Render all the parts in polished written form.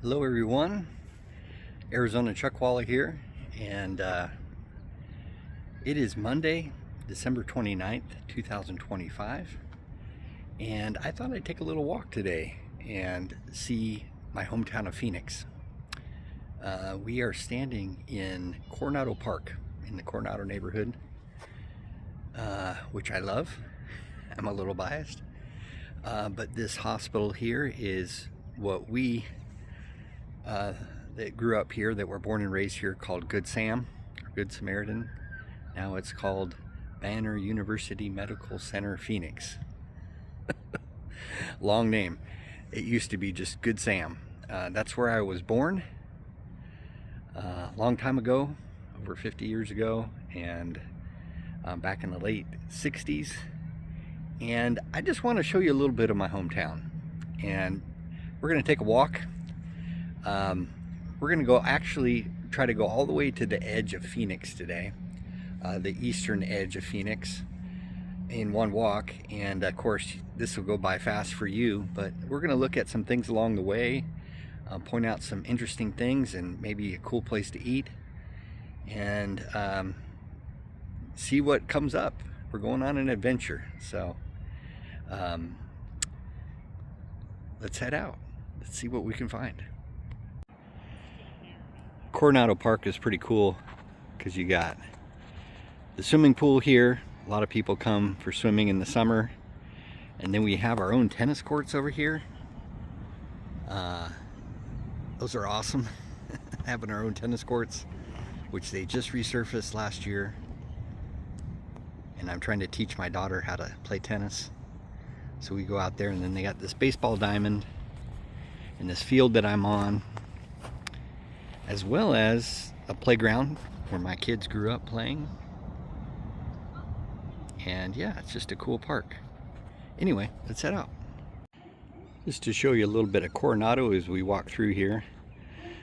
Hello everyone, Arizona Chuckwalla here, and it is Monday, December 29th, 2025, and I thought I'd take a little walk today and see my hometown of Phoenix. We are standing in Coronado Park in the Coronado neighborhood, which I love. I'm a little biased, but this hospital here is what we that grew up here, that were born and raised here, called Good Sam, or Good Samaritan. Now it's called Banner University Medical Center Phoenix. Long name. It used to be just Good Sam. That's where I was born a long time ago, over 50 years ago, and back in the late 60s. And I just want to show you a little bit of my hometown. And we're going to take a walk. We're going to try to go all the way to the edge of Phoenix today, the eastern edge of Phoenix, in one walk. And of course, this will go by fast for you, but we're going to look at some things along the way, point out some interesting things and maybe a cool place to eat, and see what comes up. We're going on an adventure, so let's head out. Let's see what we can find. Coronado Park is pretty cool because you got the swimming pool here. A lot of people come for swimming in the summer, and then we have our own tennis courts over here. Those are awesome. Having our own tennis courts, which they just resurfaced last year, and I'm trying to teach my daughter how to play tennis. So we go out there, and then they got this baseball diamond in this field that I'm on, as well as a playground where my kids grew up playing. And yeah, it's just a cool park. Anyway, let's head out. Just to show you a little bit of Coronado as we walk through here.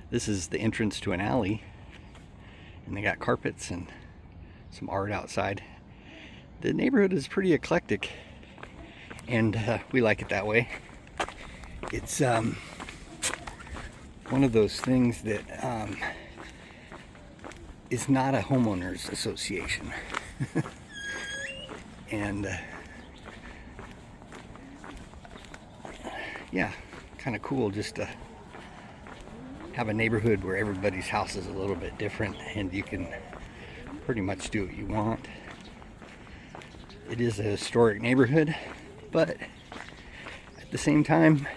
This is the entrance to an alley, and they got carpets and some art outside. The neighborhood is pretty eclectic, and we like it that way. It's one of those things that is not a homeowners association. And yeah, kind of cool just to have a neighborhood where everybody's house is a little bit different and you can pretty much do what you want. It is a historic neighborhood, but at the same time,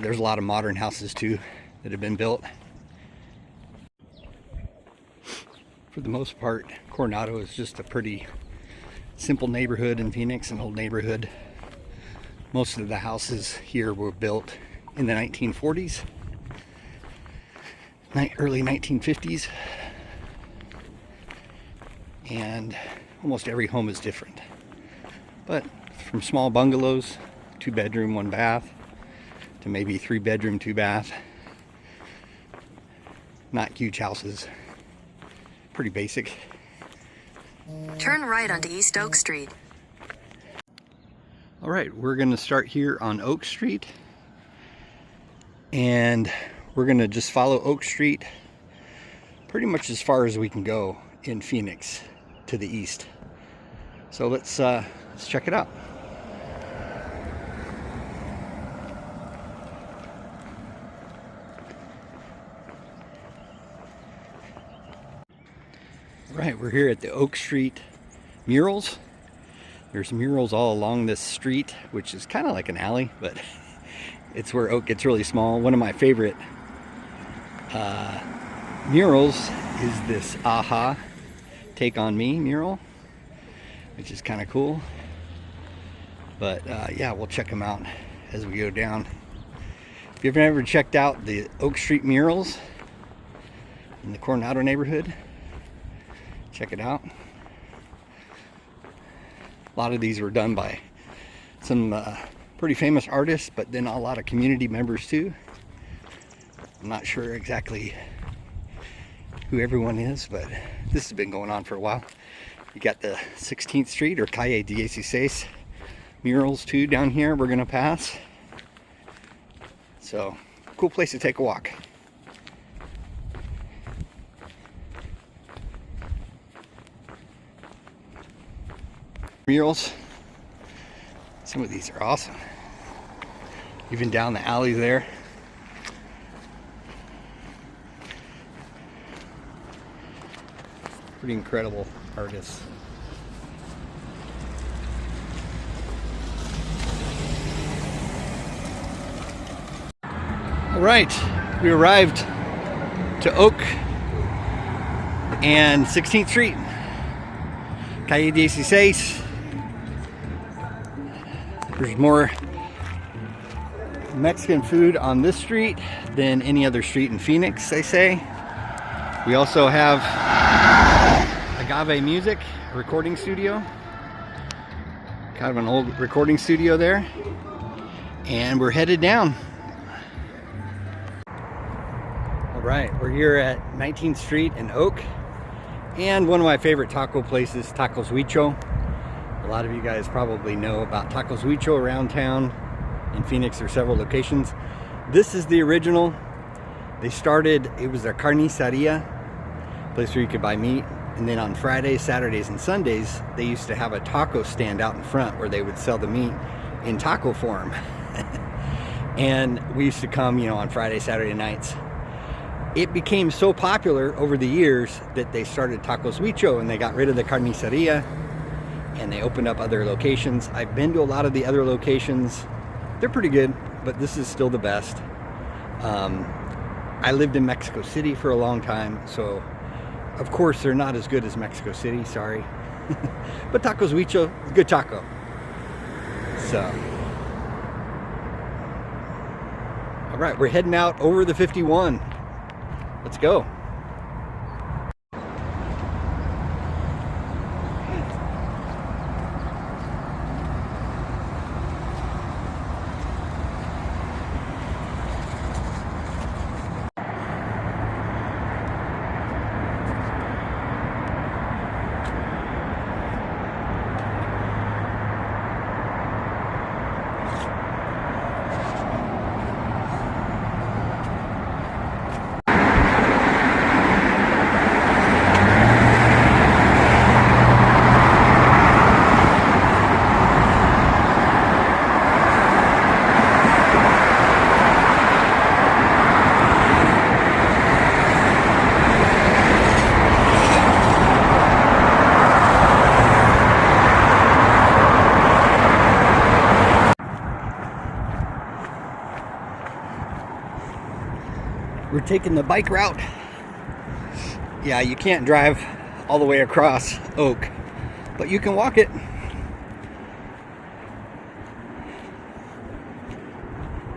there's a lot of modern houses too that have been built. For the most part, Coronado is just a pretty simple neighborhood in Phoenix, an old neighborhood. Most of the houses here were built in the 1940s, early 1950s, and almost every home is different. But from small bungalows, 2-bedroom, 1-bath, to maybe 3-bedroom, 2-bath. Not huge houses. Pretty basic. Turn right onto East Oak Street. All right, we're going to start here on Oak Street, and we're going to just follow Oak Street pretty much as far as we can go in Phoenix to the east. So let's check it out. Right, we're here at the Oak Street Murals. There's murals all along this street, which is kind of like an alley, but it's where oak gets really small. One of my favorite murals is this "Aha, Take on Me" mural, which is kind of cool. But yeah, we'll check them out as we go down. If you've never checked out the Oak Street murals in the Coronado neighborhood, check it out. A lot of these were done by some pretty famous artists, but then a lot of community members too. I'm not sure exactly who everyone is, but this has been going on for a while. You got the 16th Street or Calle 16 murals too down here we're gonna pass. So, cool place to take a walk. Murals. Some of these are awesome. Even down the alley there. Pretty incredible artists. All right, we arrived to Oak and 16th Street, Calle 16. There's more Mexican food on this street than any other street in Phoenix, they say. We also have Agave Music, a recording studio. Kind of an old recording studio there. And we're headed down. All right, we're here at 19th Street in Oak. And one of my favorite taco places, Tacos Huicho. A lot of you guys probably know about Tacos Huicho around town. In Phoenix, there are several locations. This is the original. They started, it was a carniceria, place where you could buy meat. And then on Fridays, Saturdays, and Sundays, they used to have a taco stand out in front where they would sell the meat in taco form. And we used to come, you know, on Friday, Saturday nights. It became so popular over the years that they started Tacos Huicho and they got rid of the carniceria and they opened up other locations. I've been to a lot of the other locations. They're pretty good, but this is still the best. I lived in Mexico City for a long time, so of course they're not as good as Mexico City, sorry. But Tacos Huicho, good taco. So, all right, we're heading out over the 51. Let's go. We're taking the bike route. Yeah, you can't drive all the way across Oak, but you can walk it.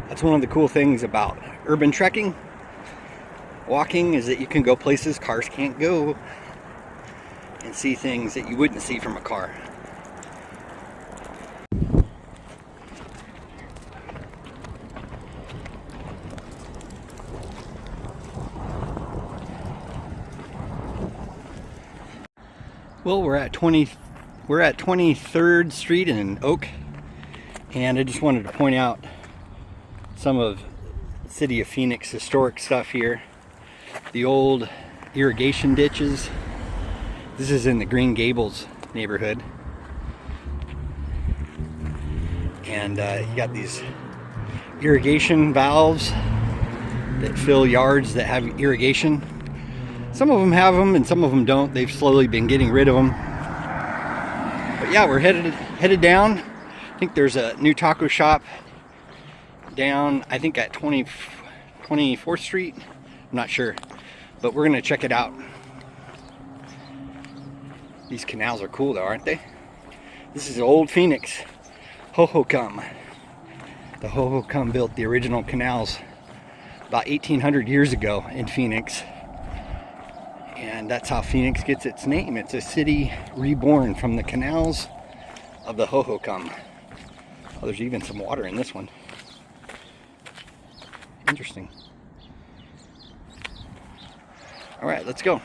That's one of the cool things about urban trekking. Walking is that you can go places cars can't go and see things that you wouldn't see from a car. Well, we're at 23rd Street in Oak, and I just wanted to point out some of the City of Phoenix historic stuff here. The old irrigation ditches. This is in the Green Gables neighborhood, and you got these irrigation valves that fill yards that have irrigation. Some of them have them and some of them don't. They've slowly been getting rid of them. But yeah, we're headed down. I think there's a new taco shop down, I think at 24th Street. I'm not sure, but we're gonna check it out. These canals are cool though, aren't they? This is old Phoenix. Hohokam. The Hohokam built the original canals about 1800 years ago in Phoenix. And that's how Phoenix gets its name. It's a city reborn from the canals of the Hohokam. Oh, there's even some water in this one. Interesting. All right, let's go.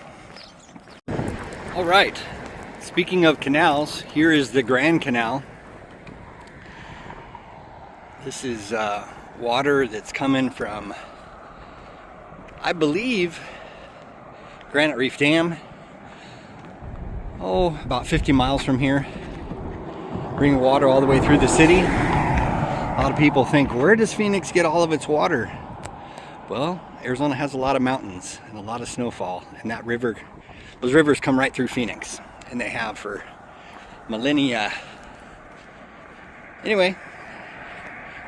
All right, speaking of canals, here is the Grand Canal. This is water that's coming from, I believe, Granite Reef Dam. Oh, about 50 miles from here. Bringing water all the way through the city. A lot of people think, where does Phoenix get all of its water? Well, Arizona has a lot of mountains and a lot of snowfall, and that river, those rivers come right through Phoenix, and they have for millennia. Anyway,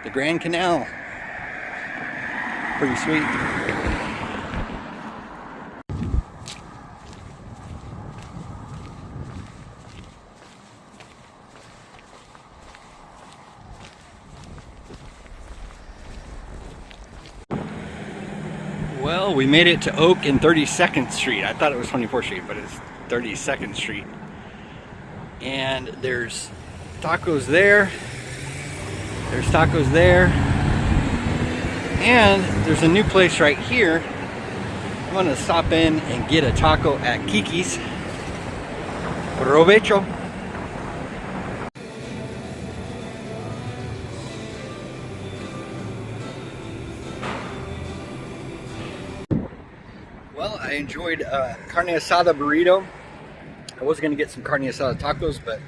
the Grand Canal, pretty sweet. Well, we made it to Oak and 32nd Street. I thought it was 24th Street, but it's 32nd Street. And there's tacos there. There's tacos there. And there's a new place right here. I'm gonna stop in and get a taco at Kiki's. Provecho. Well, I enjoyed carne asada burrito. I was gonna get some carne asada tacos, but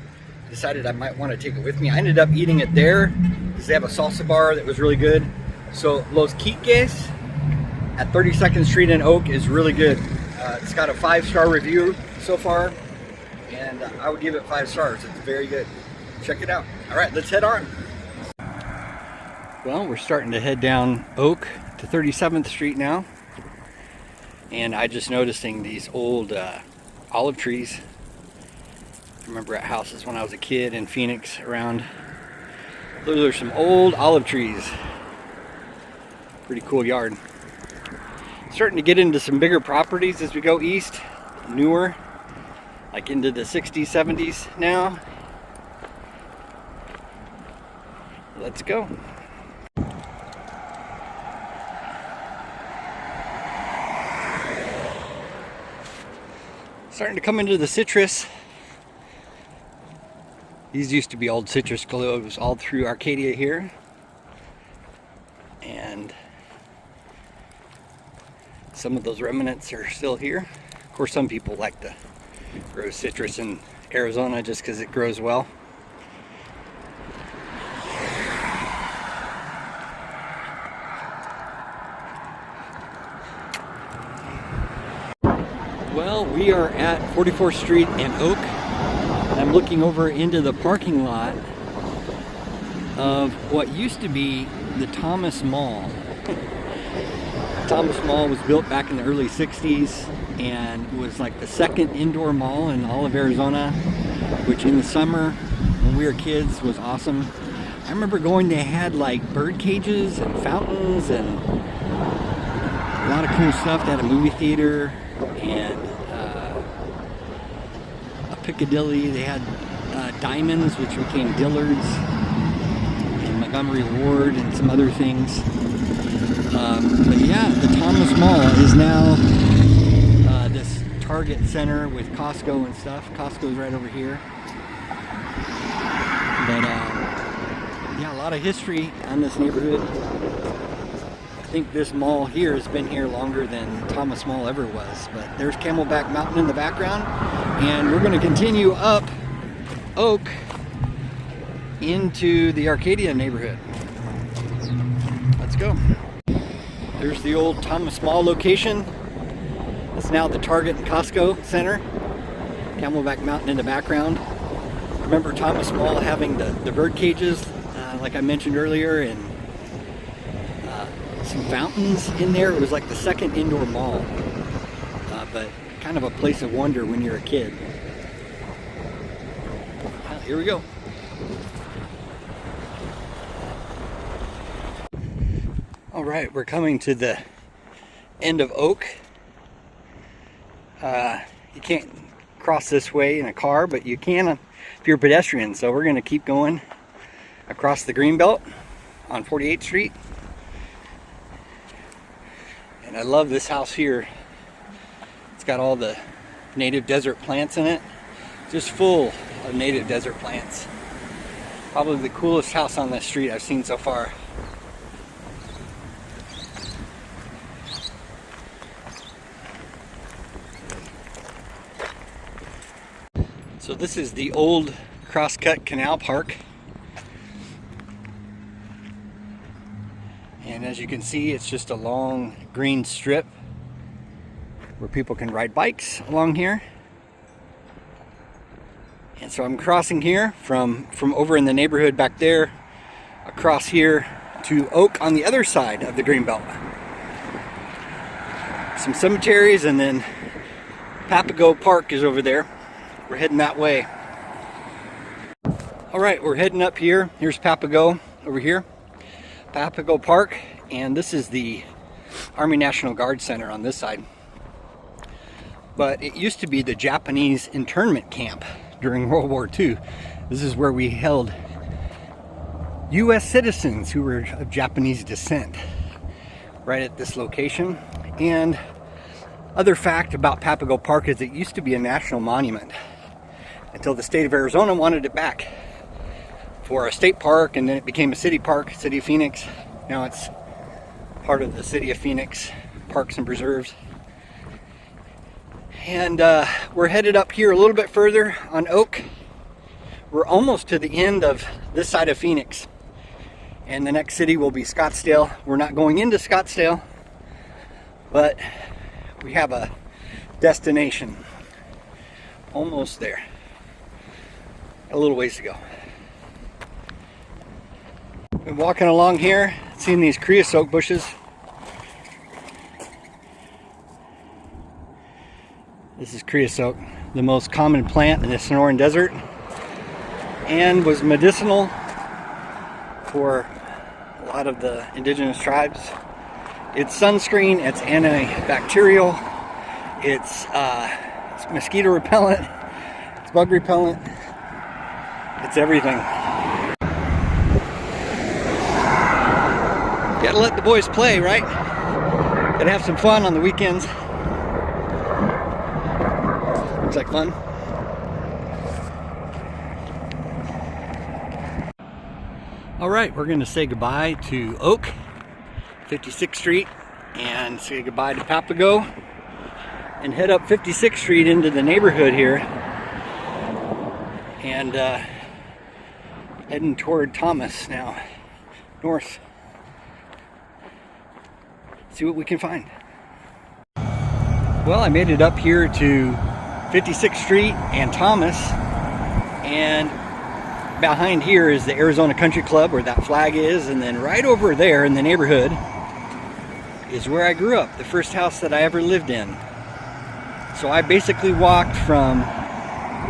decided I might want to take it with me. I ended up eating it there because they have a salsa bar that was really good. So Los Quiques at 32nd Street in Oak is really good. It's got a 5-star review so far, and I would give it 5 stars. It's very good. Check it out. All right, let's head on. Well, we're starting to head down Oak to 37th Street now. And I just noticing these old olive trees. I remember at houses when I was a kid in Phoenix around. Those are some old olive trees. Pretty cool yard. Starting to get into some bigger properties as we go east. Newer, like into the 60s, 70s now. Let's go. Starting to come into the citrus. These used to be old citrus groves all through Arcadia here. And some of those remnants are still here. Of course, some people like to grow citrus in Arizona just because it grows well. Well, we are at 44th Street and Oak. I'm looking over into the parking lot of what used to be the Thomas Mall. Thomas Mall was built back in the early 60s and was like the second indoor mall in all of Arizona, which in the summer when we were kids was awesome. I remember going, they had like bird cages and fountains and a lot of cool stuff. They had a movie theater and a Piccadilly. They had Diamonds, which became Dillard's, and Montgomery Ward and some other things. But yeah, the Thomas Mall is now this Target center with Costco and stuff. Costco's right over here. But yeah, a lot of history on this neighborhood. I think this mall here has been here longer than Thomas Mall ever was. But there's Camelback Mountain in the background, and we're going to continue up Oak into the Arcadia neighborhood. Let's go. There's the old Thomas Mall location. It's now the Target and Costco center. Camelback Mountain in the background. Remember Thomas Mall having the bird cages, like I mentioned earlier, and some fountains in there. It was like the second indoor mall, but kind of a place of wonder when you're a kid. Well, here we go. All right, we're coming to the end of Oak. You can't cross this way in a car, but you can if you're a pedestrian. So we're going to keep going across the Greenbelt on 48th Street. And I love this house here. It's got all the native desert plants in it. Just full of native desert plants. Probably the coolest house on this street I've seen so far. So this is the old Crosscut Canal Park. And as you can see, it's just a long green strip where people can ride bikes along here. And so I'm crossing here from over in the neighborhood back there, across here to Oak on the other side of the Greenbelt. Some cemeteries, and then Papago Park is over there. We're heading that way. All right, we're heading up here. Here's Papago over here. Papago Park, and this is the Army National Guard Center on this side. But it used to be the Japanese internment camp during World War II. This is where we held U.S. citizens who were of Japanese descent, right at this location. And other fact about Papago Park is it used to be a national monument until the state of Arizona wanted it back for a state park, and then it became a city park, City of Phoenix. Now it's part of the City of Phoenix Parks and Preserves. And we're headed up here a little bit further on Oak. We're almost to the end of this side of Phoenix, and the next city will be Scottsdale. We're not going into Scottsdale, but we have a destination. Almost there. A little ways to go. Been walking along here, seeing these creosote bushes. This is creosote, the most common plant in the Sonoran Desert, and was medicinal for a lot of the indigenous tribes. It's sunscreen, it's antibacterial, it's mosquito repellent, it's bug repellent, it's everything. Gotta let the boys play, right? Gotta have some fun on the weekends. Looks like fun. All right, we're gonna say goodbye to Oak, 56th Street, and say goodbye to Papago, and head up 56th Street into the neighborhood here, and heading toward Thomas now, north. See what we can find. Well, I made it up here to 56th Street and Thomas, and behind here is the Arizona Country Club where that flag is, and then right over there in the neighborhood is where I grew up, the first house that I ever lived in. So I basically walked from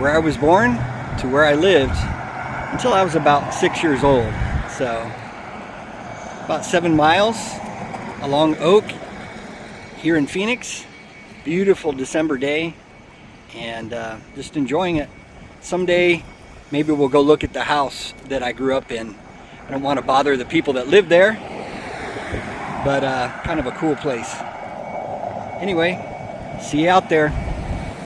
where I was born to where I lived until I was about 6 years old. So about 7 miles along Oak here in Phoenix. Beautiful December day, and just enjoying it. Someday maybe we'll go look at the house that I grew up in. I don't want to bother the people that live there, but kind of a cool place. Anyway, see you out there.